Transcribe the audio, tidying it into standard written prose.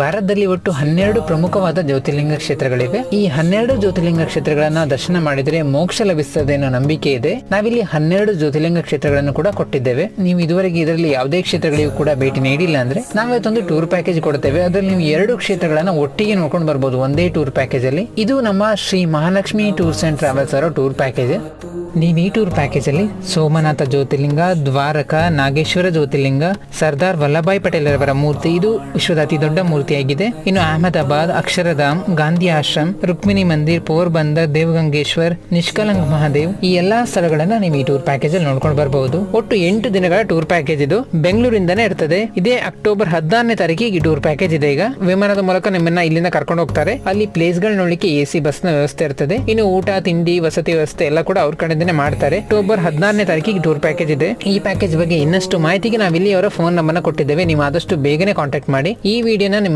ಭಾರತದಲ್ಲಿ ಒಟ್ಟು 12 ಪ್ರಮುಖವಾದ ಜ್ಯೋತಿರ್ಲಿಂಗ ಕ್ಷೇತ್ರಗಳಿವೆ. ಈ 12 ಜ್ಯೋತಿರ್ಲಿಂಗ ಕ್ಷೇತ್ರಗಳನ್ನ ದರ್ಶನ ಮಾಡಿದ್ರೆ ಮೋಕ್ಷ ಲಭಿಸ್ತದೆ ಅನ್ನೋ ನಂಬಿಕೆ ಇದೆ. ನಾವಿಲ್ಲಿ 12 ಜ್ಯೋತಿರ್ಲಿಂಗ ಕ್ಷೇತ್ರಗಳನ್ನು ಕೂಡ ಕೊಟ್ಟಿದ್ದೇವೆ. ನೀವು ಇದುವರೆಗೆ ಇದರಲ್ಲಿ ಯಾವುದೇ ಕ್ಷೇತ್ರಗಳಿಗೂ ಕೂಡ ಭೇಟಿ ನೀಡಿಲ್ಲ ಅಂದ್ರೆ ನಾವಿವತ್ತೊಂದು ಟೂರ್ ಪ್ಯಾಕೇಜ್ ಕೊಡ್ತೇವೆ. ಅದರಲ್ಲಿ ನೀವು 2 ಕ್ಷೇತ್ರಗಳನ್ನ ಒಟ್ಟಿಗೆ ನೋಡ್ಕೊಂಡು ಬರ್ಬೋದು ಒಂದೇ ಟೂರ್ ಪ್ಯಾಕೇಜ್ ಅಲ್ಲಿ. ಇದು ನಮ್ಮ Shri Mahalakshmi tours and travels ಅವರ ಟೂರ್ ಪ್ಯಾಕೇಜ್. ನೀವು ಈ ಟೂರ್ ಪ್ಯಾಕೇಜ್ ಅಲ್ಲಿ ಸೋಮನಾಥ ಜ್ಯೋತಿರ್ಲಿಂಗ, ದ್ವಾರಕ, ನಾಗೇಶ್ವರ ಜ್ಯೋತಿರ್ಲಿಂಗ, ಸರ್ದಾರ್ ವಲ್ಲಭಾಯ್ ಪಟೇಲ್ ಅವರ ಮೂರ್ತಿ, ಇದು ವಿಶ್ವದ ಅತಿ ದೊಡ್ಡ ಮೂರ್ತಿಯಾಗಿದೆ. ಇನ್ನು ಅಹಮದಾಬಾದ್, ಅಕ್ಷರಧಾಮ್, ಗಾಂಧಿ ಆಶ್ರಮ್, ರುಕ್ಮಿಣಿ ಮಂದಿರ್, ಪೋರ್ಬಂದರ್, ದೇವಗಂಗೇಶ್ವರ್, ನಿಷ್ಕಲಂಕ್ ಮಹಾದೇವ್, ಈ ಎಲ್ಲಾ ಸ್ಥಳಗಳನ್ನ ನೀವು ಈ ಟೂರ್ ಪ್ಯಾಕೇಜ್ ಅಲ್ಲಿ ನೋಡ್ಕೊಂಡು ಬರಬಹುದು. ಒಟ್ಟು 8 ದಿನಗಳ ಟೂರ್ ಪ್ಯಾಕೇಜ್ ಇದು. ಬೆಂಗಳೂರಿಂದನೇ ಇರ್ತದೆ. ಇದೇ ಅಕ್ಟೋಬರ್ 16ನೇ ತಾರೀಕಿಗೆ ಈ ಟೂರ್ ಪ್ಯಾಕೇಜ್ ಇದೆ. ಈಗ ವಿಮಾನದ ಮೂಲಕ ನಿಮ್ಮನ್ನ ಇಲ್ಲಿಂದ ಕರ್ಕೊಂಡು ಹೋಗ್ತಾರೆ. ಅಲ್ಲಿ ಪ್ಲೇಸ್ ಗಳು ನೋಡ್ಲಿಕ್ಕೆ AC ಬಸ್ ನ ವ್ಯವಸ್ಥೆ ಇರ್ತದೆ. ಇನ್ನು ಊಟ, ತಿಂಡಿ, ವಸತಿ ವ್ಯವಸ್ಥೆ ಎಲ್ಲ ಕೂಡ ಅವ್ರ ಕಡೆಯಿಂದನೇ ಮಾಡ್ತಾರೆ. ಅಕ್ಟೋಬರ್ 16ನೇ ತಾರೀಕಿಗೆ ಟೂರ್ ಪ್ಯಾಕೇಜ್ ಇದೆ. ಈ ಪ್ಯಾಕೇಜ್ ಬಗ್ಗೆ ಇನ್ನಷ್ಟು ಮಾಹಿತಿಗೆ ನಾವಿಲ್ಲಿ ಅವರ ಫೋನ್ ನಂಬರ್ ಕೊಟ್ಟಿದ್ದೇವೆ. ನೀವು ಆದಷ್ಟು ಬೇಗನೆ ಕಾಂಟ್ಯಾಕ್ಟ್ ಮಾಡಿ. ಈ ವಿಡಿಯೋನ